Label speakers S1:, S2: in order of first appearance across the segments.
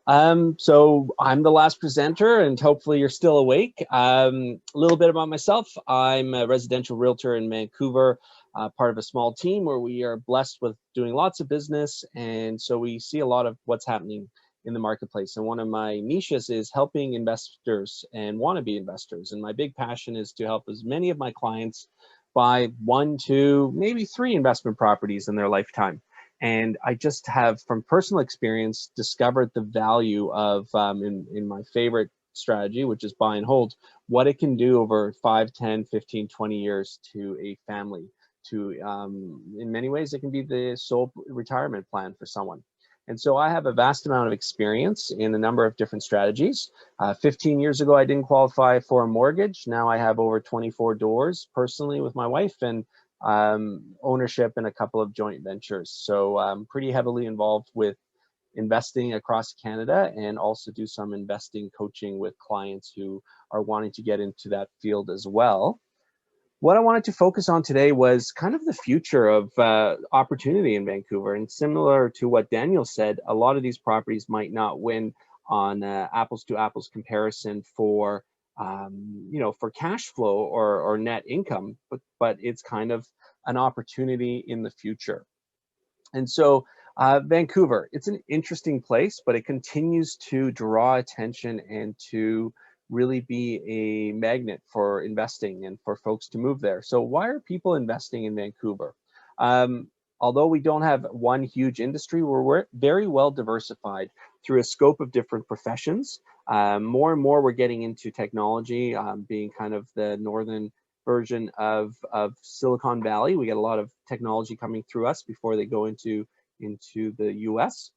S1: So I'm the last presenter, and hopefully you're still awake. A little bit about myself. I'm a residential realtor in Vancouver, part of a small team where we are blessed with doing lots of business, and so we see a lot of what's happening in the marketplace. And one of my niches is helping investors and wannabe investors. And my big passion is to help as many of my clients buy 1, 2, maybe 3 investment properties in their lifetime. And I just have, from personal experience, discovered the value of, in my favorite strategy, which is buy and hold, what it can do over 5, 10, 15, 20 years to a family. In many ways, it can be the sole retirement plan for someone. And so I have a vast amount of experience in a number of different strategies. 15 years ago, I didn't qualify for a mortgage. Now I have over 24 doors personally with my wife, and ownership in a couple of joint ventures. So I'm pretty heavily involved with investing across Canada, and also do some investing coaching with clients who are wanting to get into that field as well. What I wanted to focus on today was kind of the future of opportunity in Vancouver. And similar to what Daniel said, a lot of these properties might not win on apples to apples comparison for for cash flow or net income, but it's kind of an opportunity in the future. And so Vancouver, it's an interesting place, but it continues to draw attention and to really be a magnet for investing and for folks to move there. So why are people investing in Vancouver? Although we don't have one huge industry, we're very well diversified through a scope of different professions. More and more, we're getting into technology, being kind of the northern version of Silicon Valley. We get a lot of technology coming through us before they go into the US.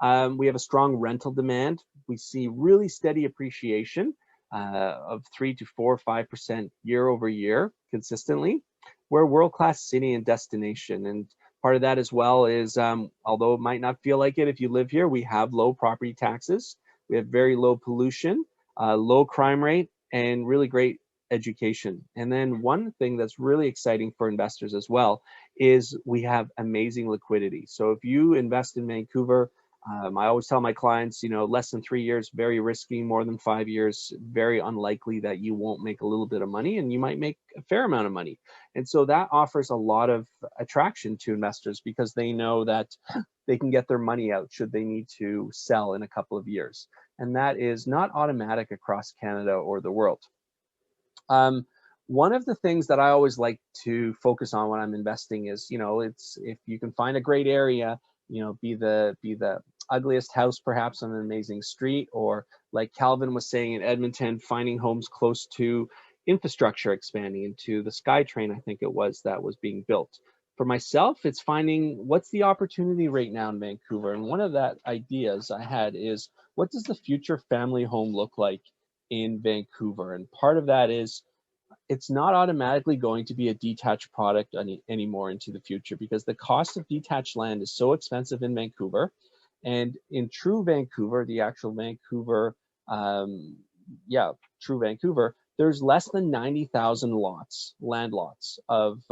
S1: We have a strong rental demand. We see really steady appreciation of 3 to 4, 5% year over year consistently. We're a world-class city and destination. And part of that as well is, although it might not feel like it if you live here, we have low property taxes. We have very low pollution, low crime rate, and really great education. And then one thing that's really exciting for investors as well is we have amazing liquidity. So if you invest in Vancouver, I always tell my clients, less than 3 years, very risky. More than 5 years, very unlikely that you won't make a little bit of money, and you might make a fair amount of money. And so that offers a lot of attraction to investors because they know that they can get their money out should they need to sell in a couple of years. And that is not automatic across Canada or the world. One of the things that I always like to focus on when I'm investing is, it's if you can find a great area, be the ugliest house perhaps on an amazing street, or like Calvin was saying in Edmonton, finding homes close to infrastructure expanding into the SkyTrain, I think it was, that was being built. For myself, it's finding what's the opportunity right now in Vancouver. And one of that ideas I had is, what does the future family home look like in Vancouver? And part of that is, it's not automatically going to be a detached product anymore into the future, because the cost of detached land is so expensive in Vancouver. And in true Vancouver, the actual Vancouver, true Vancouver, there's less than 90,000 land lots of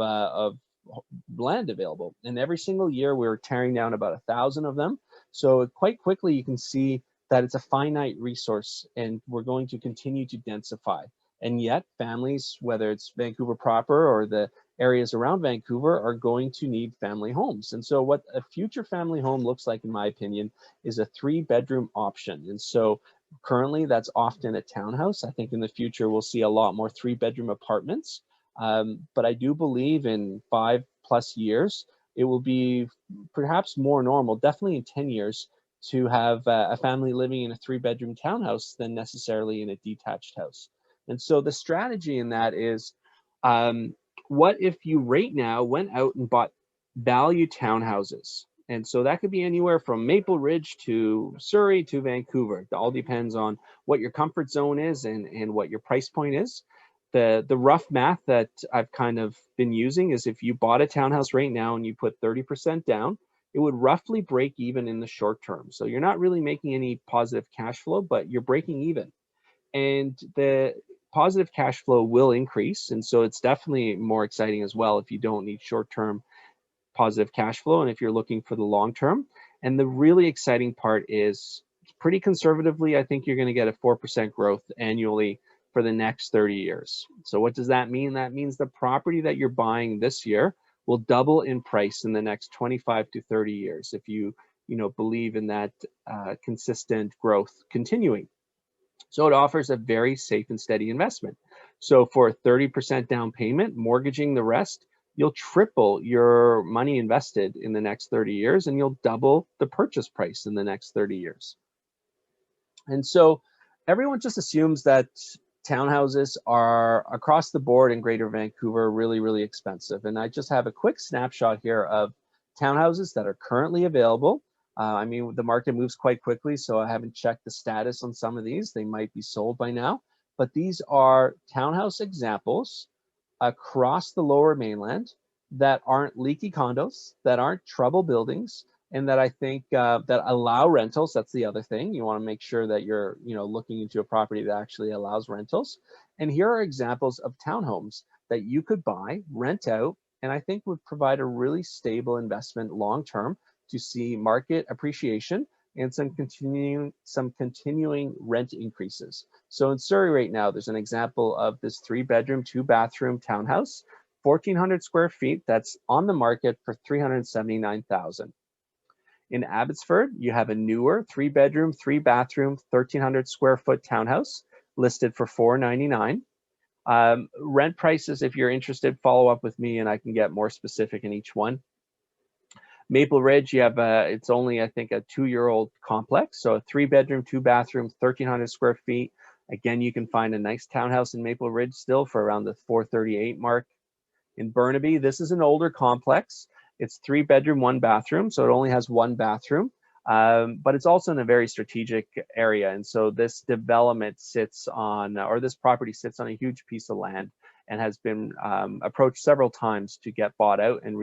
S1: land available. And every single year we're tearing down about 1,000 of them. So quite quickly you can see that it's a finite resource, and we're going to continue to densify. And yet families, whether it's Vancouver proper or the areas around Vancouver, are going to need family homes. And so what a future family home looks like, in my opinion, is a 3-bedroom option. And so currently that's often a townhouse. I think in the future we'll see a lot more 3-bedroom apartments. But I do believe in 5+ years, it will be perhaps more normal, definitely in 10 years, to have a family living in a 3-bedroom townhouse than necessarily in a detached house. And so the strategy in that is, what if you right now went out and bought value townhouses? And so that could be anywhere from Maple Ridge to Surrey to Vancouver. It all depends on what your comfort zone is and what your price point is. The rough math that I've kind of been using is, if you bought a townhouse right now and you put 30% down, it would roughly break even in the short term. So you're not really making any positive cash flow, but you're breaking even. And the positive cash flow will increase. And so it's definitely more exciting as well if you don't need short-term positive cash flow and if you're looking for the long term. And the really exciting part is pretty conservatively, I think you're going to get a 4% growth annually for the next 30 years. So what does that mean? That means the property that you're buying this year will double in price in the next 25 to 30 years if you believe in that consistent growth continuing. So it offers a very safe and steady investment. So for a 30% down payment, mortgaging the rest, you'll triple your money invested in the next 30 years, and you'll double the purchase price in the next 30 years. And so everyone just assumes that townhouses are across the board in Greater Vancouver really, really expensive. And I just have a quick snapshot here of townhouses that are currently available. I mean, the market moves quite quickly, so I haven't checked the status on some of these. They might be sold by now, but these are townhouse examples across the Lower Mainland that aren't leaky condos, that aren't trouble buildings, and that I think that allow rentals. That's the other thing. You want to make sure that you're looking into a property that actually allows rentals. And here are examples of townhomes that you could buy, rent out, and I think would provide a really stable investment long term to see market appreciation and some continuing rent increases. So in Surrey right now, there's an example of this 3-bedroom, 2-bathroom townhouse, 1,400 square feet, that's on the market for $379,000. In Abbotsford, you have a newer 3-bedroom, 3-bathroom, 1,300 square foot townhouse listed for $499. Rent prices, if you're interested, follow up with me and I can get more specific in each one. Maple Ridge, you have it's only, I think, a 2-year-old complex. So a 3-bedroom, 2-bathroom, 1,300 square feet. Again, you can find a nice townhouse in Maple Ridge still for around the $438 mark. In Burnaby, this is an older complex. It's 3-bedroom, 1-bathroom, so it only has 1 bathroom, but it's also in a very strategic area. And so this development sits on, or this property sits on a huge piece of land and has been approached several times to get bought out and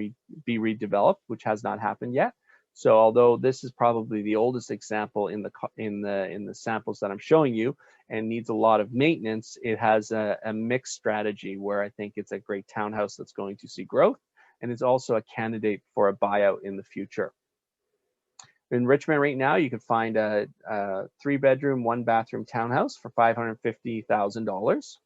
S1: be redeveloped, which has not happened yet. So although this is probably the oldest example in the samples that I'm showing you and needs a lot of maintenance, it has a mixed strategy where I think it's a great townhouse that's going to see growth, and it's also a candidate for a buyout in the future. In Richmond right now, you can find a 3-bedroom, 1-bathroom townhouse for $550,000.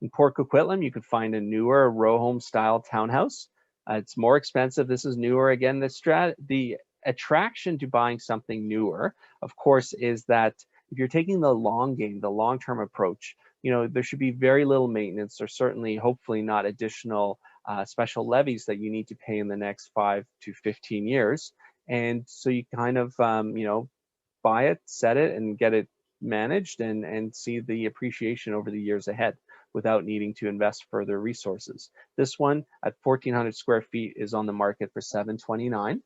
S1: In Port Coquitlam, you could find a newer row home style townhouse. It's more expensive. This is newer. Again, the attraction to buying something newer, of course, is that if you're taking the long game, the long-term approach, there should be very little maintenance, or certainly, hopefully, not additional special levies that you need to pay in the next 5 to 15 years. And so you kind of, buy it, set it, and get it managed and see the appreciation over the years ahead without needing to invest further resources. This one at 1,400 square feet is on the market for $729.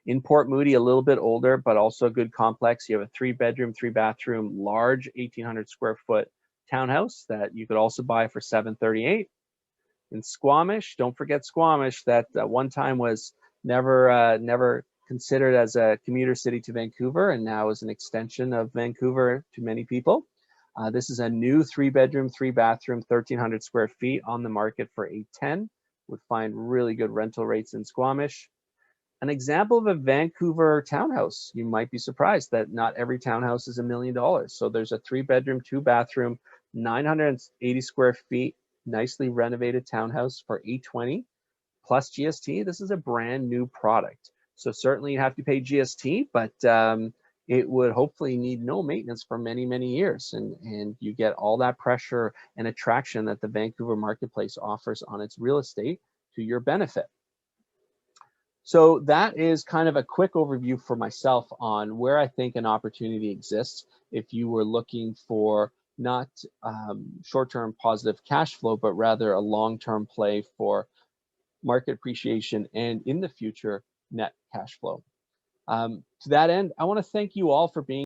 S1: In Port Moody, a little bit older, but also a good complex. You have a 3-bedroom, 3-bathroom, large 1,800 square foot townhouse that you could also buy for $738. In Squamish, don't forget Squamish, that one time was never considered as a commuter city to Vancouver, and now is an extension of Vancouver to many people. This is a new 3-bedroom, 3-bathroom, 1,300 square feet on the market for $810. Would find really good rental rates in Squamish. An example of a Vancouver townhouse. You might be surprised that not every townhouse is $1 million. So there's a 3-bedroom, 2-bathroom, 980 square feet, nicely renovated townhouse for $820 plus GST. This is a brand new product. So certainly you have to pay GST, but it would hopefully need no maintenance for many, many years. And you get all that pressure and attraction that the Vancouver marketplace offers on its real estate to your benefit. So that is kind of a quick overview for myself on where I think an opportunity exists if you were looking for not short-term positive cash flow, but rather a long-term play for market appreciation and in the future net cash flow. To that end, I want to thank you all for being